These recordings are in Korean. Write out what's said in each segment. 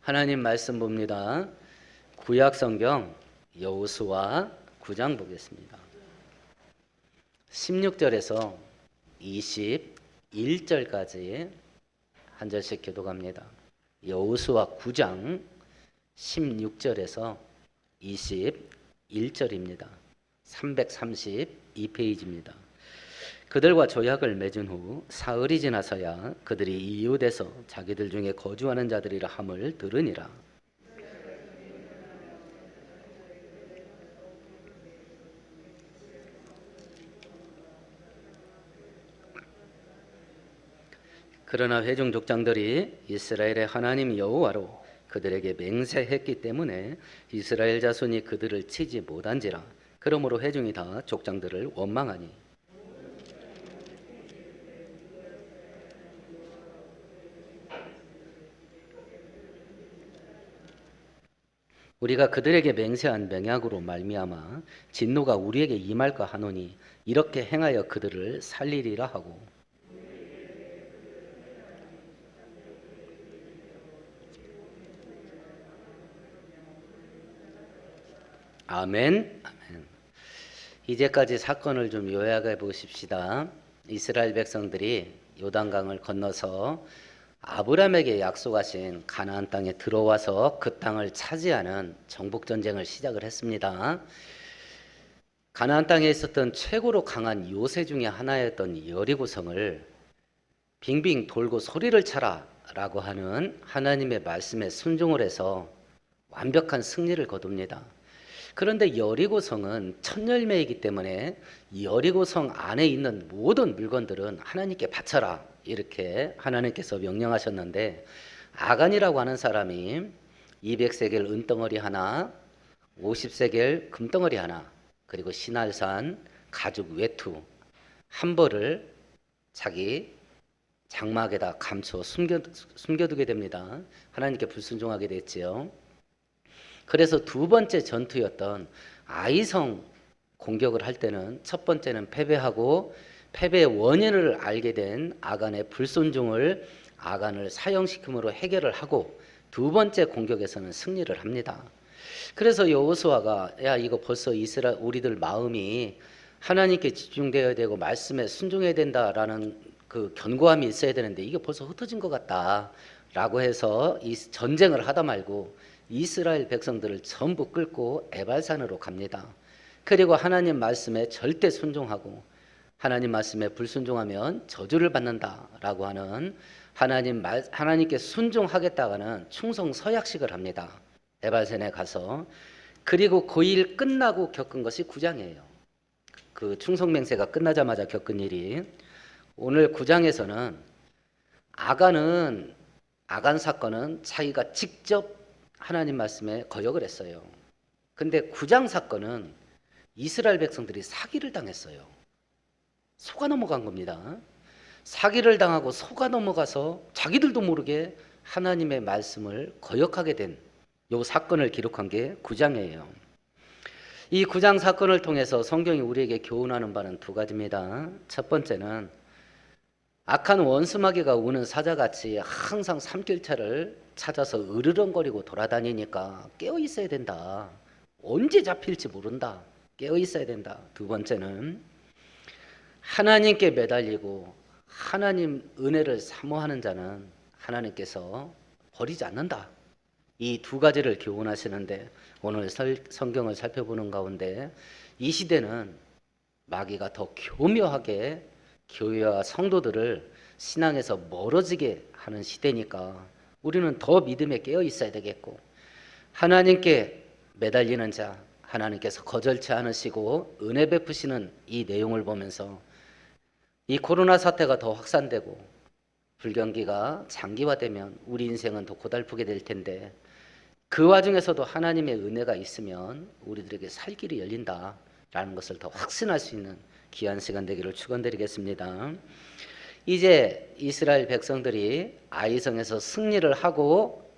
하나님 말씀 봅니다. 구약 성경 여호수아 9장 보겠습니다. 16절에서 21절까지 한 절씩 교독합니다. 여호수아 9장 16절에서 21절입니다. 332페이지입니다. 그들과 조약을 맺은 후 사흘이 지나서야 그들이 이웃에서 자기들 중에 거주하는 자들이라 함을 들으니라. 그러나 회중 족장들이 이스라엘의 하나님 여호와로 그들에게 맹세했기 때문에 이스라엘 자손이 그들을 치지 못한지라. 그러므로 회중이 다 족장들을 원망하니 우리가 그들에게 맹세한 맹약으로 말미암아 진노가 우리에게 임할까 하노니 이렇게 행하여 그들을 살리리라 하고. 아멘. 아멘. 이제까지 사건을 좀 요약해 보십시다. 이스라엘 백성들이 요단강을 건너서 아브라함에게 약속하신 가나안 땅에 들어와서 그 땅을 차지하는 정복 전쟁을 시작을 했습니다. 가나안 땅에 있었던 최고로 강한 요새 중에 하나였던 여리고성을 빙빙 돌고 소리를 쳐라라고 하는 하나님의 말씀에 순종을 해서 완벽한 승리를 거둡니다. 그런데 여리고성은 첫 열매이기 때문에 여리고성 안에 있는 모든 물건들은 하나님께 바쳐라 이렇게 하나님께서 명령하셨는데, 아간이라고 하는 사람이 200세겔 은덩어리 하나, 50세겔 금덩어리 하나, 그리고 신할산 가죽 외투 한 벌을 자기 장막에다 감춰 숨겨두게 됩니다. 하나님께 불순종하게 됐지요. 그래서 두 번째 전투였던 아이성 공격을 할 때는 첫 번째는 패배하고 패배의 원인을 알게 된 아간의 불순종을 아간을 사형시킴으로 해결을 하고 두 번째 공격에서는 승리를 합니다. 그래서 여호수아가 야 이거 벌써 이스라엘 우리들 마음이 하나님께 집중되어야 되고 말씀에 순종해야 된다라는 그 견고함이 있어야 되는데 이게 벌써 흩어진 것 같다라고 해서 이 전쟁을 하다 말고 이스라엘 백성들을 전부 끌고 에발산으로 갑니다. 그리고 하나님 말씀에 절대 순종하고 하나님 말씀에 불순종하면 저주를 받는다라고 하는 하나님께 순종하겠다는 충성 서약식을 합니다. 에발산에 가서. 그리고 그 일 끝나고 겪은 것이 9장이에요. 그 충성 맹세가 끝나자마자 겪은 일이 오늘 9장에서는 아간 사건은 자기가 직접 하나님 말씀에 거역을 했어요. 근데 9장 사건은 이스라엘 백성들이 사기를 당했어요. 속아 넘어간 겁니다. 사기를 당하고 속아 넘어가서 자기들도 모르게 하나님의 말씀을 거역하게 된 이 사건을 기록한 게 9장이에요. 이 9장 사건을 통해서 성경이 우리에게 교훈하는 바는 두 가지입니다. 첫 번째는 악한 원수마귀가 우는 사자같이 항상 삼킬차를 찾아서 으르렁거리고 돌아다니니까 깨어 있어야 된다. 언제 잡힐지 모른다. 깨어 있어야 된다. 두 번째는 하나님께 매달리고 하나님 은혜를 사모하는 자는 하나님께서 버리지 않는다. 이 두 가지를 교훈하시는데 오늘 성경을 살펴보는 가운데 이 시대는 마귀가 더 교묘하게 교회와 성도들을 신앙에서 멀어지게 하는 시대니까 우리는 더 믿음에 깨어 있어야 되겠고, 하나님께 매달리는 자 하나님께서 거절치 않으시고 은혜 베푸시는 이 내용을 보면서 이 코로나 사태가 더 확산되고 불경기가 장기화되면 우리 인생은 더 고달프게 될 텐데 그 와중에서도 하나님의 은혜가 있으면 우리들에게 살 길이 열린다라는 것을 더 확신할 수 있는 귀한 시간 되기를 축원드리겠습니다. 이제 이스라엘 백성들이 아이성에서 승리를 하고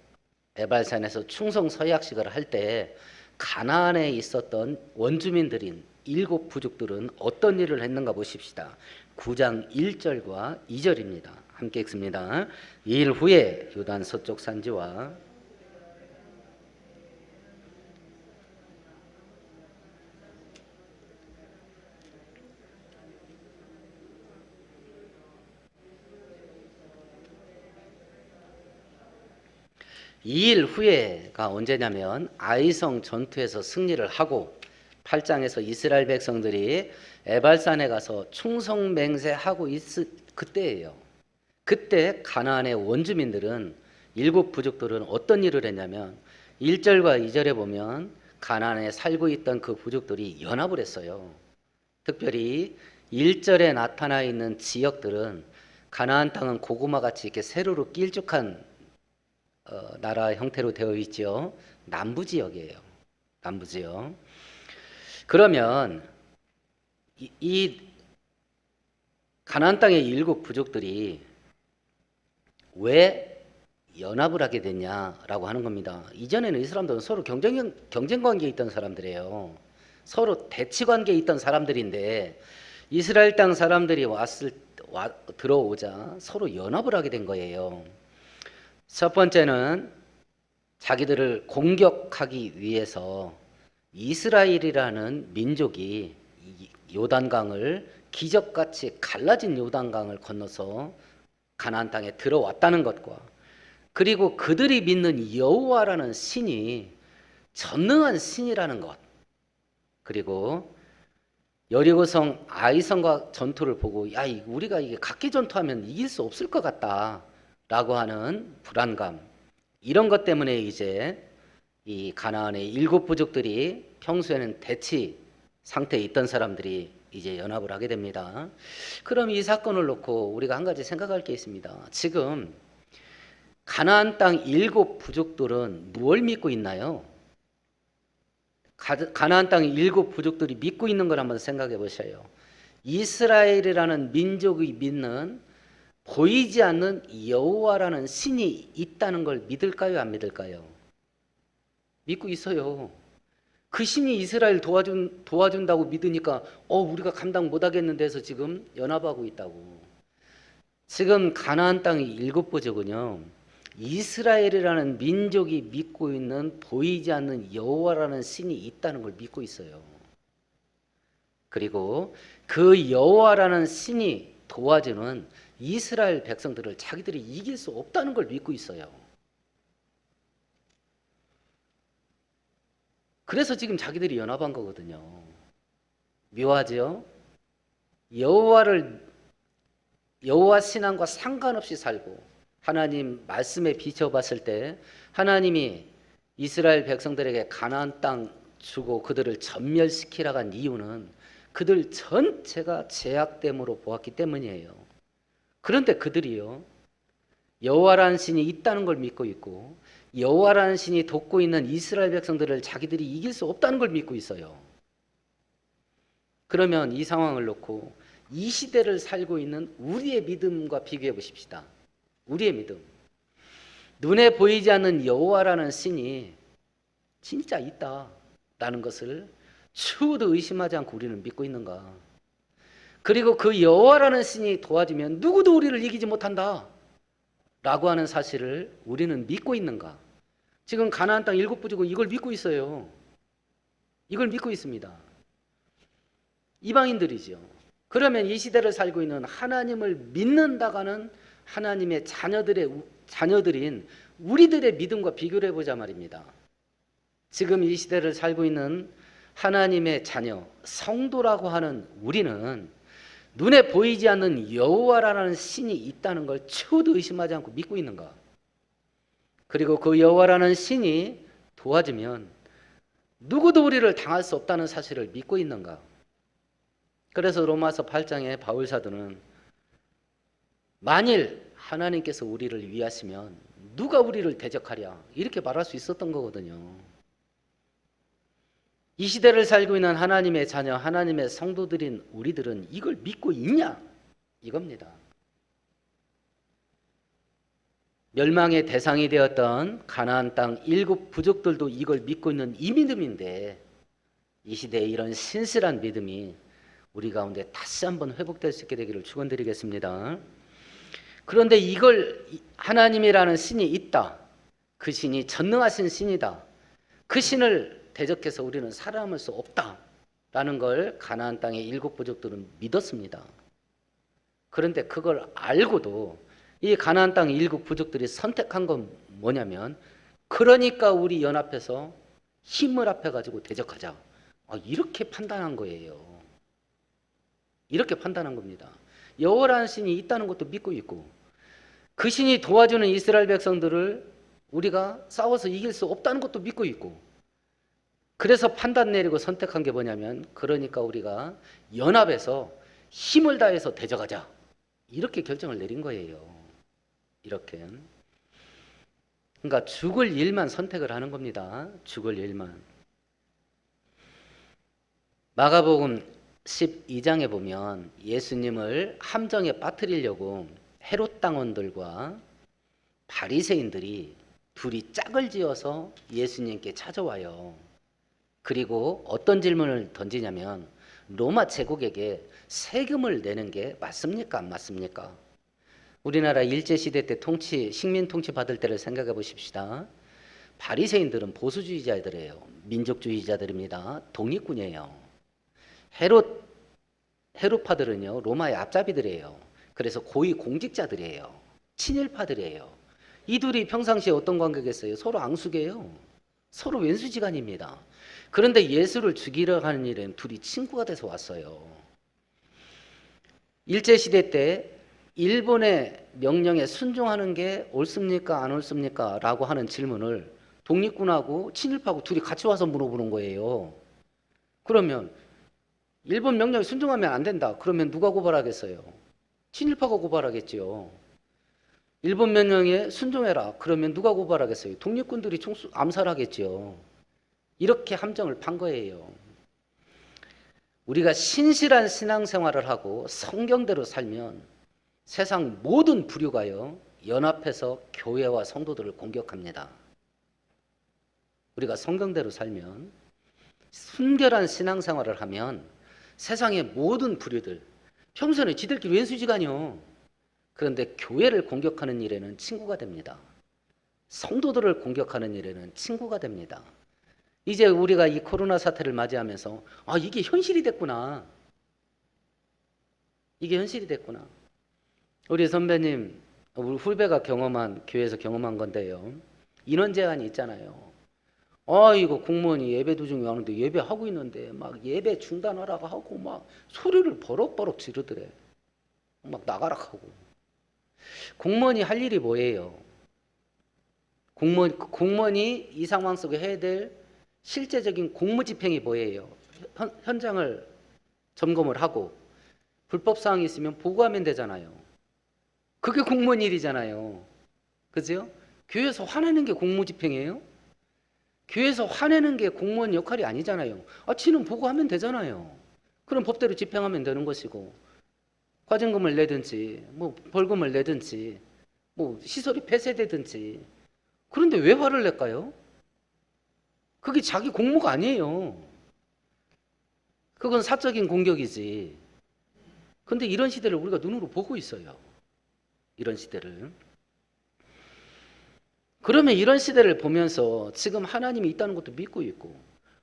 에발산에서 충성 서약식을 할 때 가나안에 있었던 원주민들인 7 부족들은 어떤 일을 했는가 보십시다. 9장 1절과 2절입니다. 함께 읽습니다. 이 일 후에 요단 서쪽 산지와 이 일 후에가 언제냐면 아이성 전투에서 승리를 하고 8장에서 이스라엘 백성들이 에발산에 가서 충성맹세하고 있을 그때예요. 그때 가나안의 원주민들은 일곱 부족들은 어떤 일을 했냐면 1절과 2절에 보면 가나안에 살고 있던 그 부족들이 연합을 했어요. 특별히 1절에 나타나 있는 지역들은 가나안 땅은 고구마같이 이렇게 세로로 길쭉한 나라 형태로 되어 있죠. 남부 지역이에요. 남부 지역. 그러면 이 가나안 땅의 일곱 부족들이 왜 연합을 하게 됐냐라고 하는 겁니다. 이전에는 이 사람들은 서로 경쟁 관계에 있던 사람들이에요. 서로 대치 관계에 있던 사람들인데 이스라엘 땅 사람들이 들어오자 서로 연합을 하게 된 거예요. 첫 번째는 자기들을 공격하기 위해서 이스라엘이라는 민족이 요단강을 기적같이 갈라진 요단강을 건너서 가나안 땅에 들어왔다는 것과 그리고 그들이 믿는 여호와라는 신이 전능한 신이라는 것, 그리고 여리고성 아이성과 전투를 보고 야 우리가 이게 각기 전투하면 이길 수 없을 것 같다라고 하는 불안감, 이런 것 때문에 이제 이 가나안의 일곱 부족들이 평소에는 대치 상태에 있던 사람들이 이제 연합을 하게 됩니다. 그럼 이 사건을 놓고 우리가 한 가지 생각할 게 있습니다. 지금 가나안 땅 일곱 부족들은 무엇을 믿고 있나요? 가나안 땅 일곱 부족들이 믿고 있는 걸 한번 생각해 보셔요. 이스라엘이라는 민족이 믿는 보이지 않는 여호와라는 신이 있다는 걸 믿을까요? 안 믿을까요? 믿고 있어요. 그 신이 이스라엘 도와준다고 믿으니까 우리가 감당 못하겠는데 해서 지금 연합하고 있다고. 지금 가나안 땅의 일곱 부족은요, 이스라엘이라는 민족이 믿고 있는 보이지 않는 여호와라는 신이 있다는 걸 믿고 있어요. 그리고 그 여호와라는 신이 도와주는 이스라엘 백성들을 자기들이 이길 수 없다는 걸 믿고 있어요. 그래서 지금 자기들이 연합한 거거든요. 묘하죠? 여호와 신앙과 상관없이 살고 하나님 말씀에 비춰봤을 때 하나님이 이스라엘 백성들에게 가나안 땅 주고 그들을 전멸시키라고 한 이유는 그들 전체가 죄악됨으로 보았기 때문이에요. 그런데 그들이요, 여호와라는 신이 있다는 걸 믿고 있고 여호와라는 신이 돕고 있는 이스라엘 백성들을 자기들이 이길 수 없다는 걸 믿고 있어요. 그러면 이 상황을 놓고 이 시대를 살고 있는 우리의 믿음과 비교해 보십시다. 우리의 믿음. 눈에 보이지 않는 여호와라는 신이 진짜 있다라는 것을 추후도 의심하지 않고 우리는 믿고 있는가? 그리고 그 여호와라는 신이 도와주면 누구도 우리를 이기지 못한다 라고 하는 사실을 우리는 믿고 있는가? 지금 가나안 땅 일곱 부족은 이걸 믿고 있어요. 이걸 믿고 있습니다. 이방인들이죠. 그러면 이 시대를 살고 있는 하나님을 믿는다가는 하나님의 자녀들인 우리들의 믿음과 비교를 해보자 말입니다. 지금 이 시대를 살고 있는 하나님의 자녀, 성도라고 하는 우리는 눈에 보이지 않는 여호와라는 신이 있다는 걸 추후도 의심하지 않고 믿고 있는가? 그리고 그 여호와라는 신이 도와주면 누구도 우리를 당할 수 없다는 사실을 믿고 있는가? 그래서 로마서 8장에 바울 사도는 만일 하나님께서 우리를 위하시면 누가 우리를 대적하랴 이렇게 말할 수 있었던 거거든요. 이 시대를 살고 있는 하나님의 자녀, 하나님의 성도들인 우리들은 이걸 믿고 있냐? 이겁니다. 멸망의 대상이 되었던 가나안 땅 일곱 부족들도 이걸 믿고 있는 이 믿음인데 이 시대에 이런 신실한 믿음이 우리 가운데 다시 한번 회복될 수 있게 되기를 축원드리겠습니다. 그런데 이걸 하나님이라는 신이 있다. 그 신이 전능하신 신이다. 그 신을 대적해서 우리는 살아남을 수 없다라는 걸 가나안 땅의 일곱 부족들은 믿었습니다. 그런데 그걸 알고도 이 가나안 땅 일곱 부족들이 선택한 건 뭐냐면 그러니까 우리 연합해서 힘을 합해가지고 대적하자. 이렇게 판단한 거예요. 이렇게 판단한 겁니다. 여호와라는 신이 있다는 것도 믿고 있고 그 신이 도와주는 이스라엘 백성들을 우리가 싸워서 이길 수 없다는 것도 믿고 있고 그래서 판단 내리고 선택한 게 뭐냐면 그러니까 우리가 연합해서 힘을 다해서 대적하자. 이렇게 결정을 내린 거예요. 이렇게. 그러니까 죽을 일만 선택을 하는 겁니다. 죽을 일만. 마가복음 12장에 보면 예수님을 함정에 빠뜨리려고 헤롯 당원들과 바리새인들이 둘이 짝을 지어서 예수님께 찾아와요. 그리고 어떤 질문을 던지냐면 로마 제국에게 세금을 내는 게 맞습니까? 안 맞습니까? 우리나라 일제시대 때 식민 통치 받을 때를 생각해 보십시다. 바리새인들은 보수주의자들이에요. 민족주의자들입니다. 독립군이에요. 헤롯파들은요 로마의 앞잡이들이에요. 그래서 고위 공직자들이에요. 친일파들이에요. 이 둘이 평상시에 어떤 관계겠어요? 서로 앙숙이에요. 서로 왼수지간입니다. 그런데 예수를 죽이려 하는 일은 둘이 친구가 돼서 왔어요. 일제시대 때 일본의 명령에 순종하는 게 옳습니까? 안 옳습니까? 라고 하는 질문을 독립군하고 친일파하고 둘이 같이 와서 물어보는 거예요. 그러면 일본 명령에 순종하면 안 된다. 그러면 누가 고발하겠어요? 친일파가 고발하겠지요. 일본 명령에 순종해라. 그러면 누가 고발하겠어요? 독립군들이 암살하겠지요. 이렇게 함정을 판 거예요. 우리가 신실한 신앙생활을 하고 성경대로 살면 세상 모든 부류가요 연합해서 교회와 성도들을 공격합니다. 우리가 성경대로 살면 순결한 신앙생활을 하면 세상의 모든 부류들 평소에는 지들끼리 왼수지간이요. 그런데 교회를 공격하는 일에는 친구가 됩니다. 성도들을 공격하는 일에는 친구가 됩니다. 이제 우리가 이 코로나 사태를 맞이하면서 이게 현실이 됐구나. 이게 현실이 됐구나. 우리 선배님, 우리 후배가 교회에서 경험한 건데요. 인원 제한이 있잖아요. 이거 공무원이 예배 도중에 하는데 예배하고 있는데 막 예배 중단하라고 하고 막 소리를 버럭버럭 지르더래. 막 나가라 하고. 공무원이 할 일이 뭐예요? 공무원이 이 상황 속에 해야 될 실제적인 공무집행이 뭐예요? 현장을 점검을 하고 불법 사항이 있으면 보고하면 되잖아요. 그게 공무원 일이잖아요. 그죠? 교회에서 화내는 게 공무집행이에요? 교회에서 화내는 게 공무원 역할이 아니잖아요. 지는 보고하면 되잖아요. 그럼 법대로 집행하면 되는 것이고 과징금을 내든지 뭐 벌금을 내든지 뭐 시설이 폐쇄되든지. 그런데 왜 화를 낼까요? 그게 자기 공무가 아니에요. 그건 사적인 공격이지. 근데 이런 시대를 우리가 눈으로 보고 있어요. 이런 시대를. 그러면 이런 시대를 보면서 지금 하나님이 있다는 것도 믿고 있고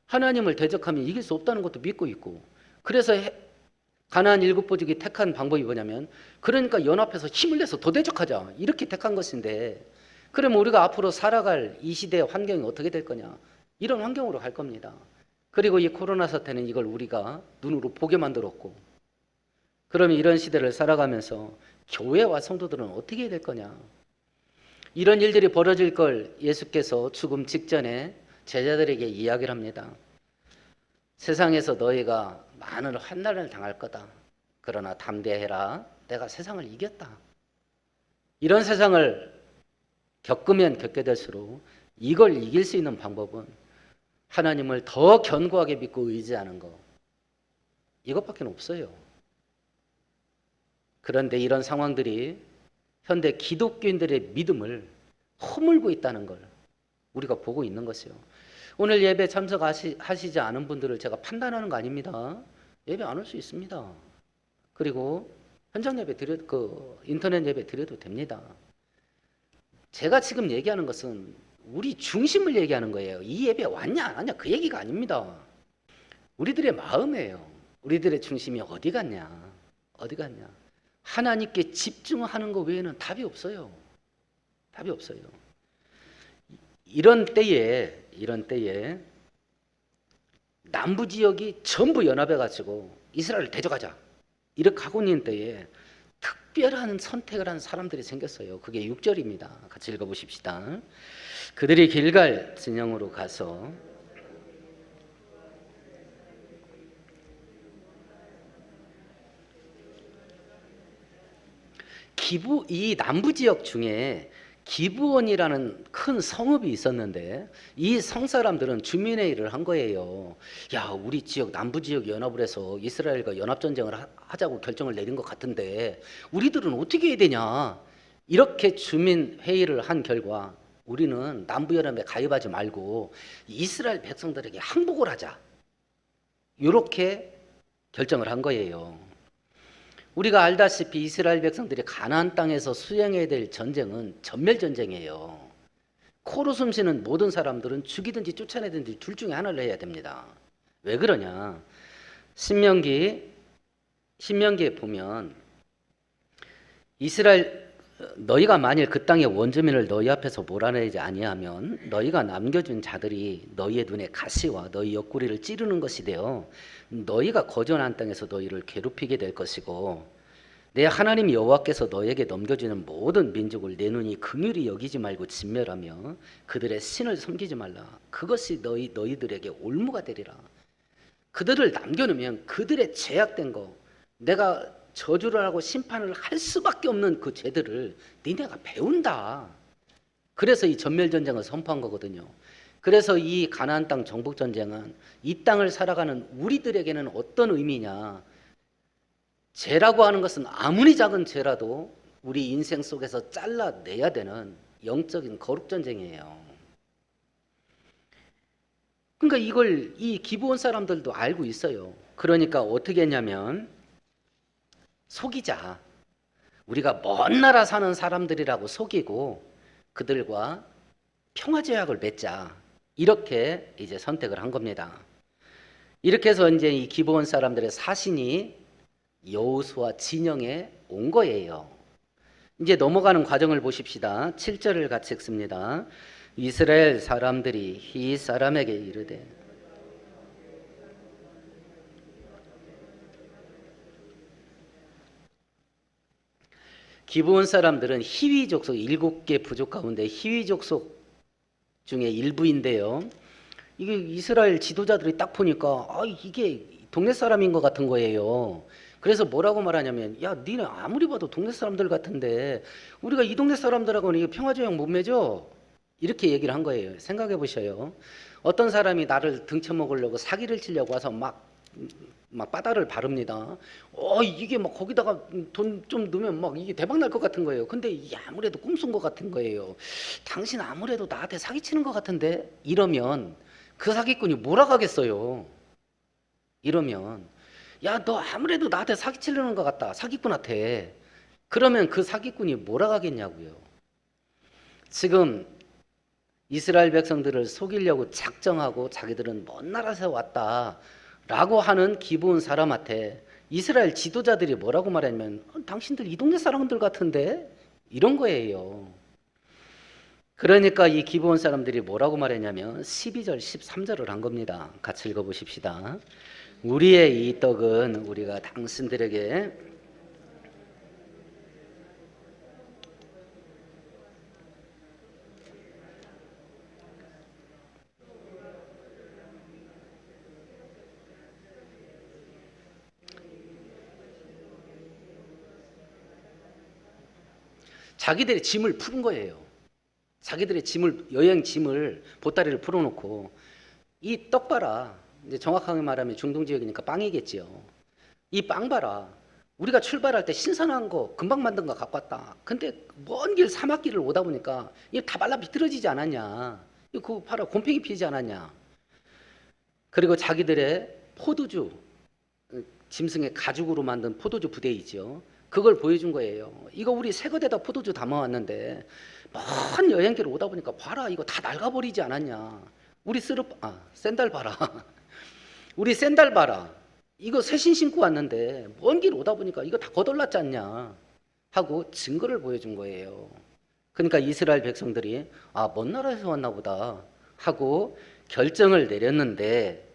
하나님을 대적하면 이길 수 없다는 것도 믿고 있고 그래서 가나안 일곱 부족이 택한 방법이 뭐냐면 그러니까 연합해서 힘을 내서 더 대적하자 이렇게 택한 것인데 그러면 우리가 앞으로 살아갈 이 시대의 환경이 어떻게 될 거냐 이런 환경으로 갈 겁니다. 그리고 이 코로나 사태는 이걸 우리가 눈으로 보게 만들었고 그러면 이런 시대를 살아가면서 교회와 성도들은 어떻게 해야 될 거냐 이런 일들이 벌어질 걸 예수께서 죽음 직전에 제자들에게 이야기를 합니다. 세상에서 너희가 많은 환난을 당할 거다. 그러나 담대해라. 내가 세상을 이겼다. 이런 세상을 겪으면 겪게 될수록 이걸 이길 수 있는 방법은 하나님을 더 견고하게 믿고 의지하는 것. 이것밖에 없어요. 그런데 이런 상황들이 현대 기독교인들의 믿음을 허물고 있다는 걸 우리가 보고 있는 것이요. 오늘 예배 참석하시지 않은 분들을 제가 판단하는 거 아닙니다. 예배 안 올 수 있습니다. 그리고 현장 예배 인터넷 예배 드려도 됩니다. 제가 지금 얘기하는 것은 우리 중심을 얘기하는 거예요. 이 예배 왔냐 안 왔냐 그 얘기가 아닙니다. 우리들의 마음이에요. 우리들의 중심이 어디 갔냐. 어디 갔냐. 하나님께 집중하는 것 외에는 답이 없어요. 답이 없어요. 이런 때에 남부 지역이 전부 연합해 가지고 이스라엘을 대적하자 이렇게 하고 있는 때에 특별한 선택을 한 사람들이 생겼어요. 그게 6절입니다. 같이 읽어보십시다. 그들이 길갈 진영으로 가서 이 남부 지역 중에 기브온이라는 큰 성읍이 있었는데 이 성 사람들은 주민회의를 한 거예요. 야, 우리 지역 남부 지역 연합을 해서 이스라엘과 연합 전쟁을 하자고 결정을 내린 것 같은데 우리들은 어떻게 해야 되냐? 이렇게 주민회의를 한 결과 우리는 남부 연합에 가입하지 말고 이스라엘 백성들에게 항복을 하자. 이렇게 결정을 한 거예요. 우리가 알다시피 이스라엘 백성들이 가나안 땅에서 수행해야 될 전쟁은 전멸 전쟁이에요. 코로 숨쉬는 모든 사람들은 죽이든지 쫓아내든지 둘 중에 하나를 해야 됩니다. 왜 그러냐? 신명기에 보면 너희가 만일 그 땅의 원주민을 너희 앞에서 몰아내지 아니하면 너희가 남겨준 자들이 너희의 눈에 가시와 너희 옆구리를 찌르는 것이 되어 너희가 거주한 땅에서 너희를 괴롭히게 될 것이고 내 하나님 여호와께서 너희에게 넘겨주는 모든 민족을 내 눈이 긍휼히 여기지 말고 진멸하며 그들의 신을 섬기지 말라. 그것이 너희들에게 올무가 되리라. 그들을 남겨놓으면 그들의 죄악된 거 내가 저주를 하고 심판을 할 수밖에 없는 그 죄들을 니네가 배운다. 그래서 이 전멸전쟁을 선포한 거거든요. 그래서 이 가나안 땅 정복전쟁은 이 땅을 살아가는 우리들에게는 어떤 의미냐. 죄라고 하는 것은 아무리 작은 죄라도 우리 인생 속에서 잘라내야 되는 영적인 거룩전쟁이에요. 그러니까 이걸 이 기브온 사람들도 알고 있어요. 그러니까 어떻게 했냐면 속이자. 우리가 먼 나라 사는 사람들이라고 속이고 그들과 평화제약을 맺자. 이렇게 이제 선택을 한 겁니다. 이렇게 해서 이제 이 기브온 사람들의 사신이 여호수아 진영에 온 거예요. 이제 넘어가는 과정을 보십시다. 7절을 같이 읽습니다. 이스라엘 사람들이 히 사람에게 이르되 기브온 사람들은 히위 족속 7개 부족 가운데 히위 족속 중에 일부인데요. 이게 이스라엘 지도자들이 딱 보니까 이게 동네 사람인 것 같은 거예요. 그래서 뭐라고 말하냐면 야, 니네 아무리 봐도 동네 사람들 같은데 우리가 이 동네 사람들하고는 평화조약 못 맺어. 이렇게 얘기를 한 거예요. 생각해 보셔요. 어떤 사람이 나를 등쳐먹으려고 사기를 치려고 와서 막 바다를 바릅니다. 이게 막 거기다가 돈 좀 넣으면 막 이게 대박 날 것 같은 거예요. 근데 이게 아무래도 꿈순 것 같은 거예요. 당신 아무래도 나한테 사기치는 것 같은데 이러면 그 사기꾼이 뭐라고 하겠어요? 이러면 야, 너 아무래도 나한테 사기치려는 것 같다. 사기꾼한테. 그러면 그 사기꾼이 뭐라고 하겠냐고요. 지금 이스라엘 백성들을 속이려고 작정하고 자기들은 먼 나라에서 왔다 라고 하는 기브온 사람한테 이스라엘 지도자들이 뭐라고 말하냐면 당신들 이 동네 사람들 같은데 이런 거예요. 그러니까 이 기브온 사람들이 뭐라고 말했냐면 12절 13절을 한 겁니다. 같이 읽어보십시다. 우리의 이 떡은 우리가 당신들에게 자기들의 짐을 푸는 거예요. 자기들의 여행 짐을 보따리를 풀어놓고 이 떡 봐라. 이제 정확하게 말하면 중동 지역이니까 빵이겠지요. 이 빵 봐라. 우리가 출발할 때 신선한 거 금방 만든 거 갖고 왔다. 근데 먼 길 사막길을 오다 보니까 이게 다 말라 비틀어지지 않았냐. 그거 봐라. 곰팡이 피지 않았냐. 그리고 자기들의 포도주, 짐승의 가죽으로 만든 포도주 부대이죠. 그걸 보여준 거예요. 이거 우리 새 거대다 포도주 담아왔는데 먼 여행길 오다 보니까 봐라. 이거 다 낡아버리지 않았냐. 우리 샌들 봐라. 우리 샌들 봐라. 이거 새신 신고 왔는데 먼 길 오다 보니까 이거 다 거덜났지 않냐 하고 증거를 보여준 거예요. 그러니까 이스라엘 백성들이 먼 나라에서 왔나 보다 하고 결정을 내렸는데,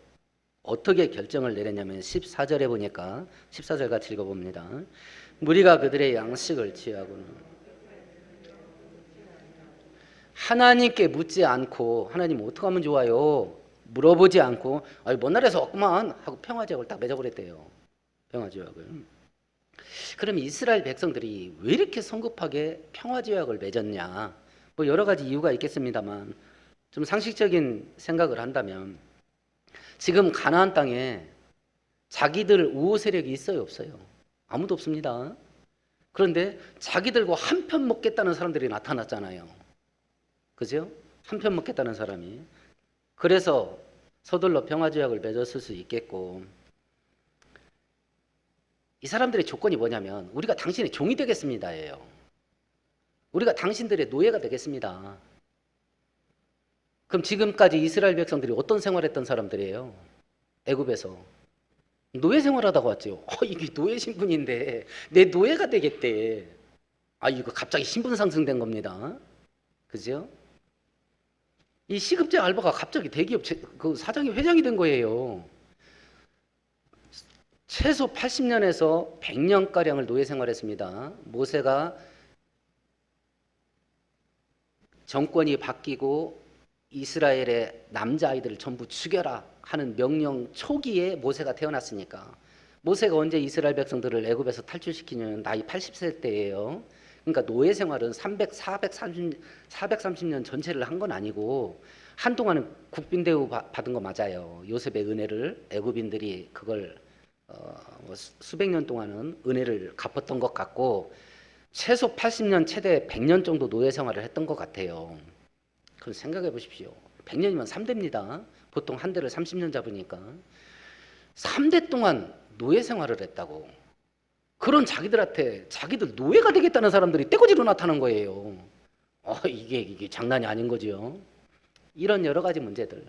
어떻게 결정을 내렸냐면 14절에 보니까, 14절 같이 읽어봅니다. 무리가 그들의 양식을 취하고는 하나님께 묻지 않고, 하나님 어떻게 하면 좋아요? 물어보지 않고, 먼 나라에서 왔구만 하고 평화지역을 딱 맺어버렸대요. 평화지역을. 그럼 이스라엘 백성들이 왜 이렇게 성급하게 평화지역을 맺었냐? 뭐 여러 가지 이유가 있겠습니다만, 좀 상식적인 생각을 한다면, 지금 가나안 땅에 자기들 우호 세력이 있어요, 없어요? 아무도 없습니다. 그런데 자기들과 한편 먹겠다는 사람들이 나타났잖아요. 그죠? 한편 먹겠다는 사람이. 그래서 서둘러 평화조약을 맺었을 수 있겠고, 이 사람들의 조건이 뭐냐면 우리가 당신의 종이 되겠습니다예요. 우리가 당신들의 노예가 되겠습니다. 그럼 지금까지 이스라엘 백성들이 어떤 생활했던 사람들이에요? 애굽에서 노예 생활하다가 왔죠. 이게 노예 신분인데 내 노예가 되겠대. 이거 갑자기 신분 상승된 겁니다. 그죠? 이 시급제 알바가 갑자기 대기업 그 사장이 회장이 된 거예요. 최소 80년에서 100년가량을 노예 생활했습니다. 모세가 정권이 바뀌고 이스라엘의 남자아이들을 전부 죽여라 하는 명령 초기에 모세가 태어났으니까, 모세가 언제 이스라엘 백성들을 애굽에서 탈출시키냐면 나이 80세 때예요. 그러니까 노예 생활은 430년 전체를 한 건 아니고 한동안은 국빈 대우 받은 거 맞아요. 요셉의 은혜를 애굽인들이 그걸 수백 년 동안은 은혜를 갚았던 것 같고, 최소 80년 최대 100년 정도 노예 생활을 했던 것 같아요. 그럼 생각해 보십시오. 100년이면 3대입니다. 보통 한 대를 30년 잡으니까 3대 동안 노예 생활을 했다고. 그런 자기들한테 자기들 노예가 되겠다는 사람들이 떼거지로 나타난 거예요. 이게 장난이 아닌 거죠. 이런 여러 가지 문제들.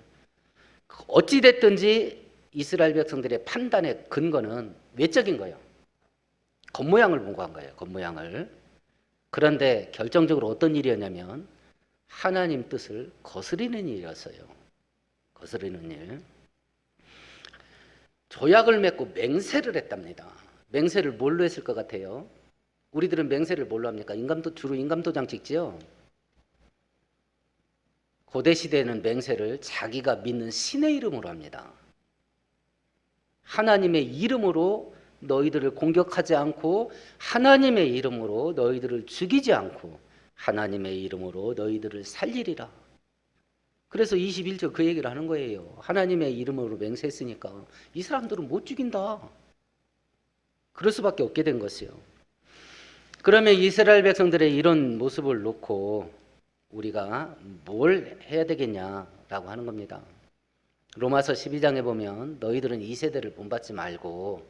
어찌 됐든지 이스라엘 백성들의 판단의 근거는 외적인 거예요. 겉모양을 보고한 거예요. 겉모양을. 그런데 결정적으로 어떤 일이었냐면 하나님 뜻을 거스리는 일이었어요. 거스리는 일. 조약을 맺고 맹세를 했답니다. 맹세를 뭘로 했을 것 같아요? 우리들은 맹세를 뭘로 합니까? 주로 인감도장 찍지요. 고대 시대에는 맹세를 자기가 믿는 신의 이름으로 합니다. 하나님의 이름으로 너희들을 공격하지 않고, 하나님의 이름으로 너희들을 죽이지 않고, 하나님의 이름으로 너희들을 살리리라. 그래서 21절 그 얘기를 하는 거예요. 하나님의 이름으로 맹세했으니까 이 사람들은 못 죽인다. 그럴 수밖에 없게 된 것이요. 그러면 이스라엘 백성들의 이런 모습을 놓고 우리가 뭘 해야 되겠냐라고 하는 겁니다. 로마서 12장에 보면 너희들은 이 세대를 본받지 말고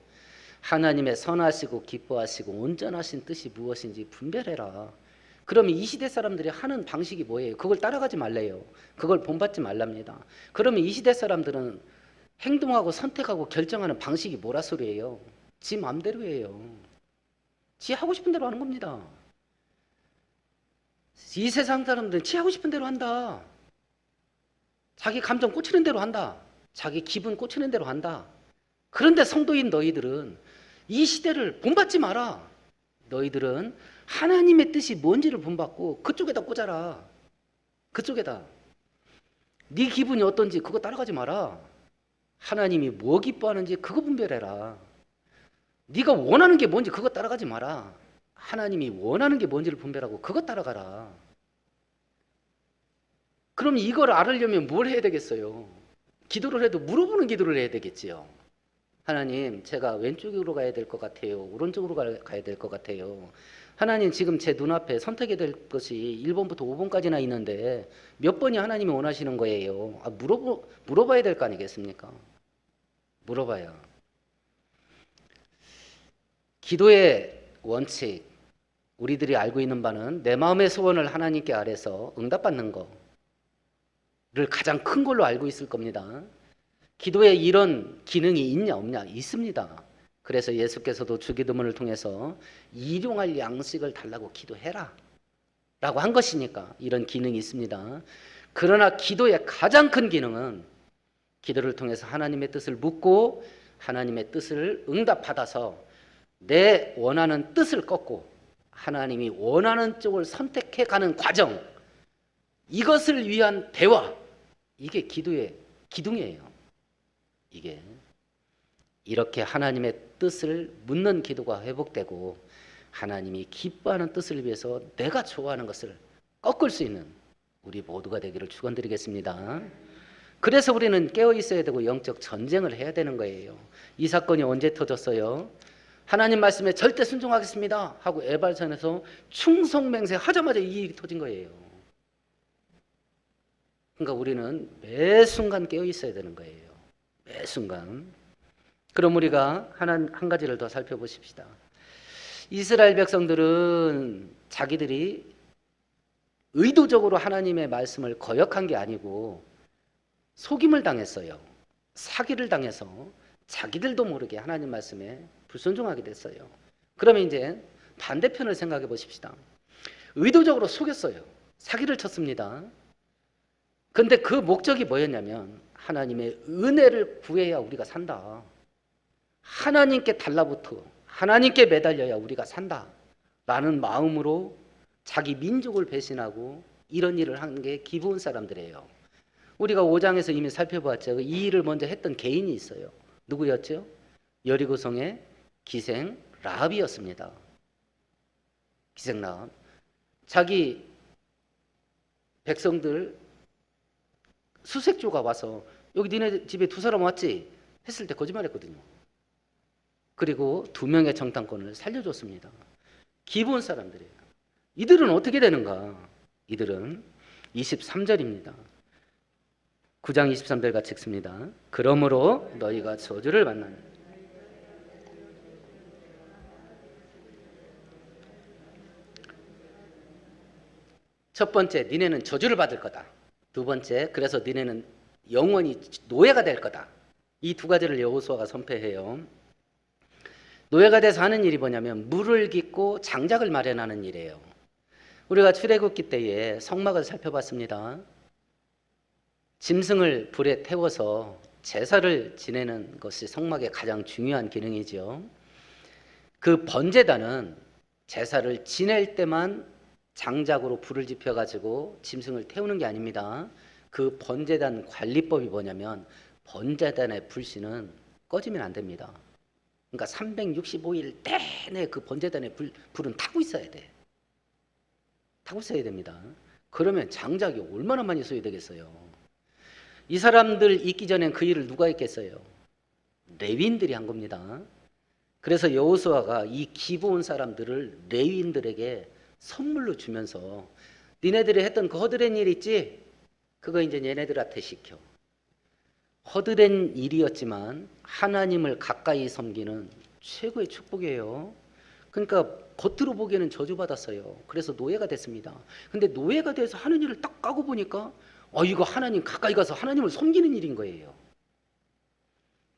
하나님의 선하시고 기뻐하시고 온전하신 뜻이 무엇인지 분별해라. 그러면 이 시대 사람들이 하는 방식이 뭐예요? 그걸 따라가지 말래요. 그걸 본받지 말랍니다. 그러면 이 시대 사람들은 행동하고 선택하고 결정하는 방식이 뭐라 소리예요? 지 마음대로예요. 지 하고 싶은 대로 하는 겁니다. 이 세상 사람들은 지 하고 싶은 대로 한다. 자기 감정 꽂히는 대로 한다. 자기 기분 꽂히는 대로 한다. 그런데 성도인 너희들은 이 시대를 본받지 마라. 너희들은 하나님의 뜻이 뭔지를 본받고 그쪽에다 꽂아라. 그쪽에다. 네 기분이 어떤지 그거 따라가지 마라. 하나님이 뭐 기뻐하는지 그거 분별해라. 네가 원하는 게 뭔지 그거 따라가지 마라. 하나님이 원하는 게 뭔지를 분별하고 그거 따라가라. 그럼 이걸 알으려면 뭘 해야 되겠어요? 기도를 해도 물어보는 기도를 해야 되겠지요. 하나님, 제가 왼쪽으로 가야 될 것 같아요. 오른쪽으로 가야 될 것 같아요. 하나님, 지금 제 눈앞에 선택해야 될 것이 1번부터 5번까지나 있는데 몇 번이 하나님이 원하시는 거예요? 물어봐야 될 거 아니겠습니까? 물어봐요. 기도의 원칙, 우리들이 알고 있는 바는 내 마음의 소원을 하나님께 아뢰서 응답받는 거를 가장 큰 걸로 알고 있을 겁니다. 기도에 이런 기능이 있냐 없냐? 있습니다. 그래서 예수께서도 주기도문을 통해서 일용할 양식을 달라고 기도해라 한 것이니까 이런 기능이 있습니다. 그러나 기도의 가장 큰 기능은 기도를 통해서 하나님의 뜻을 묻고 하나님의 뜻을 응답받아서 내 원하는 뜻을 꺾고 하나님이 원하는 쪽을 선택해 가는 과정, 이것을 위한 대화, 이게 기도의 기둥이에요. 이게 이렇게 하나님의 뜻을 묻는 기도가 회복되고 하나님이 기뻐하는 뜻을 위해서 내가 좋아하는 것을 꺾을 수 있는 우리 모두가 되기를 축원드리겠습니다. 그래서 우리는 깨어 있어야 되고 영적 전쟁을 해야 되는 거예요. 이 사건이 언제 터졌어요? 하나님 말씀에 절대 순종하겠습니다 하고 에발산에서 충성맹세 하자마자 이 일이 터진 거예요. 그러니까 우리는 매 순간 깨어 있어야 되는 거예요. 매 순간. 그럼 우리가 한 가지를 더 살펴보십시다. 이스라엘 백성들은 자기들이 의도적으로 하나님의 말씀을 거역한 게 아니고 속임을 당했어요. 사기를 당해서 자기들도 모르게 하나님 말씀에 불순종하게 됐어요. 그러면 이제 반대편을 생각해 보십시다. 의도적으로 속였어요. 사기를 쳤습니다. 근데 그 목적이 뭐였냐면 하나님의 은혜를 구해야 우리가 산다. 하나님께 달라붙어 하나님께 매달려야 우리가 산다 라는 마음으로 자기 민족을 배신하고 이런 일을 한 게 기브온 사람들이에요. 우리가 5장에서 이미 살펴봤죠. 이 일을 먼저 했던 개인이 있어요. 누구였죠? 여리고성의 기생 라합이었습니다. 기생 라합. 자기 백성들 수색조가 와서 여기 니네 집에 두 사람 왔지? 했을 때 거짓말했거든요. 그리고 2명의 정탐꾼을 살려줬습니다. 기브온 사람들이에요. 이들은 어떻게 되는가? 이들은 23절입니다. 9장 23절 같이 읽습니다. 그러므로 너희가 저주를 받나니. 첫 번째, 니네는 저주를 받을 거다. 두 번째, 그래서 니네는 영원히 노예가 될 거다. 이 두 가지를 여호수아가 선포해요. 노예가 돼서 하는 일이 뭐냐면 물을 깃고 장작을 마련하는 일이에요. 우리가 출애굽기 때에 성막을 살펴봤습니다. 짐승을 불에 태워서 제사를 지내는 것이 성막의 가장 중요한 기능이죠. 그 번제단은 제사를 지낼 때만 장작으로 불을 지펴가지고 짐승을 태우는 게 아닙니다. 그 번제단 관리법이 뭐냐면 번제단의 불씨는 꺼지면 안 됩니다. 그러니까 365일 내내 그 번제단의 불은 타고 있어야 돼. 타고 있어야 됩니다. 그러면 장작이 얼마나 많이 소요되겠어요. 이 사람들 있기 전엔 그 일을 누가 했겠어요? 레위인들이 한 겁니다. 그래서 여호수아가 이 기브온 사람들을 레위인들에게 선물로 주면서 니네들이 했던 그 허드렛 일 있지? 그거 이제 얘네들한테 시켜. 허드렛 일이었지만 하나님을 가까이 섬기는 최고의 축복이에요. 그러니까 겉으로 보기에는 저주받았어요. 그래서 노예가 됐습니다. 근데 노예가 돼서 하는 일을 딱 까고 보니까 이거 하나님 가까이 가서 하나님을 섬기는 일인 거예요.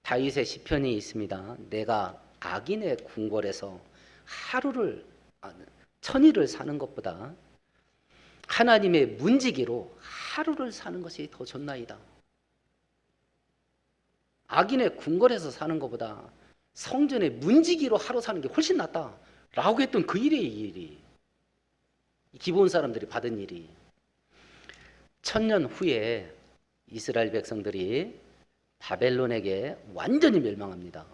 다윗의 시편이 있습니다. 내가 악인의 궁궐에서 천일을 사는 것보다 하나님의 문지기로 하루를 사는 것이 더 좋나이다. 악인의 궁궐에서 사는 것보다 성전의 문지기로 하루 사는 게 훨씬 낫다 라고 했던 그 일이 이 일이 기브온 사람들이 받은 일이 1000년 후에 이스라엘 백성들이 바벨론에게 완전히 멸망합니다.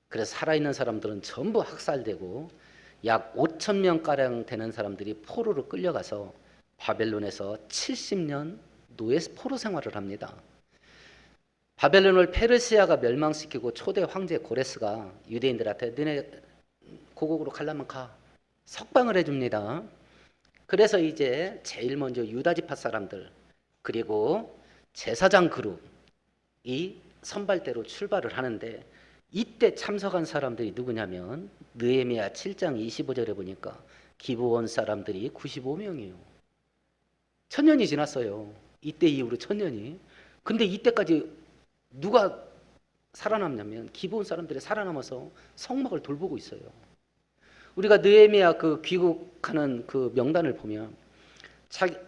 그래서 살아있는 사람들은 전부 학살되고 약 5,000명가량 되는 사람들이 포로로 끌려가서 바벨론에서 70년 포로 생활을 합니다. 바벨론을 페르시아가 멸망시키고 초대 황제 고레스가 유대인들한테 너네 고국으로 가려면 가. 석방을 해줍니다. 그래서 이제 제일 먼저 유다 지파 사람들 그리고 제사장 그룹이 선발대로 출발을 하는데 이때 참석한 사람들이 누구냐면 느헤미야 7장 25절에 보니까 기브온 사람들이 95명이에요. 1000년이 지났어요. 이때 이후로 1000년이. 근데 이때까지 누가 살아남냐면 기브온 사람들이 살아남아서 성막을 돌보고 있어요. 우리가 느헤미야 그 귀국하는 그 명단을 보면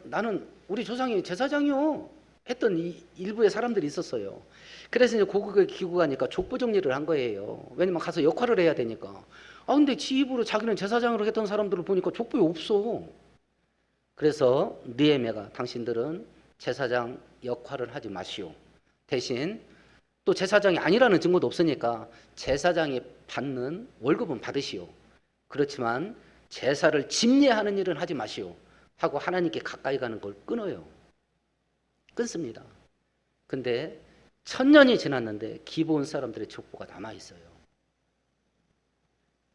나는 우리 조상이 제사장이요 했던 일부의 사람들이 있었어요. 그래서 이제 고국에 기고 가니까 족보 정리를 한 거예요. 왜냐면 가서 역할을 해야 되니까. 근데 지 입으로 자기는 제사장으로 했던 사람들을 보니까 족보에 없어. 그래서 느헤미야가 당신들은 제사장 역할을 하지 마시오. 대신 또 제사장이 아니라는 증거도 없으니까 제사장이 받는 월급은 받으시오. 그렇지만 제사를 집례하는 일은 하지 마시오. 하고 하나님께 가까이 가는 걸 끊어요. 끊습니다. 근데 1000년이 지났는데 기브온 사람들의 족보가 남아 있어요.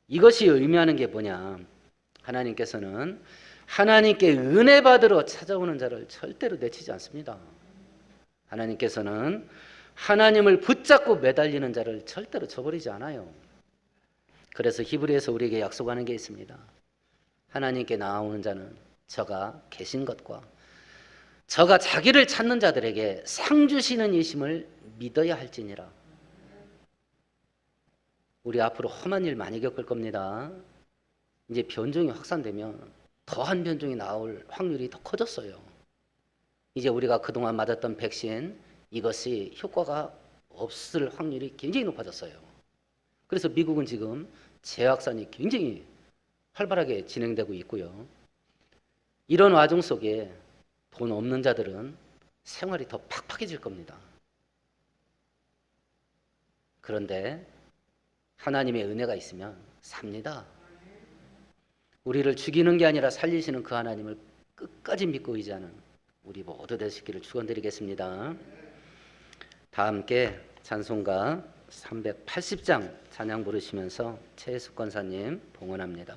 이것이 의미하는 게 뭐냐? 하나님께서는 하나님께 은혜 받으러 찾아오는 자를 절대로 내치지 않습니다. 하나님께서는 하나님을 붙잡고 매달리는 자를 절대로 저버리지 않아요. 그래서 히브리에서 우리에게 약속하는 게 있습니다. 하나님께 나아오는 자는 저가 계신 것과 저가 자기를 찾는 자들에게 상 주시는 이심을 믿어야 할지니라. 우리 앞으로 험한 일 많이 겪을 겁니다. 이제 변종이 확산되면 더한 변종이 나올 확률이 더 커졌어요. 이제 우리가 그동안 맞았던 백신 이것이 효과가 없을 확률이 굉장히 높아졌어요. 그래서 미국은 지금 재확산이 굉장히 활발하게 진행되고 있고요. 이런 와중 속에 돈 없는 자들은 생활이 더 팍팍해질 겁니다. 그런데 하나님의 은혜가 있으면 삽니다. 우리를 죽이는 게 아니라 살리시는 그 하나님을 끝까지 믿고 의지하는 우리 모두 되시기를 축원드리겠습니다. 다 함께 찬송가 380장 찬양 부르시면서 최숙 권사님 봉헌합니다.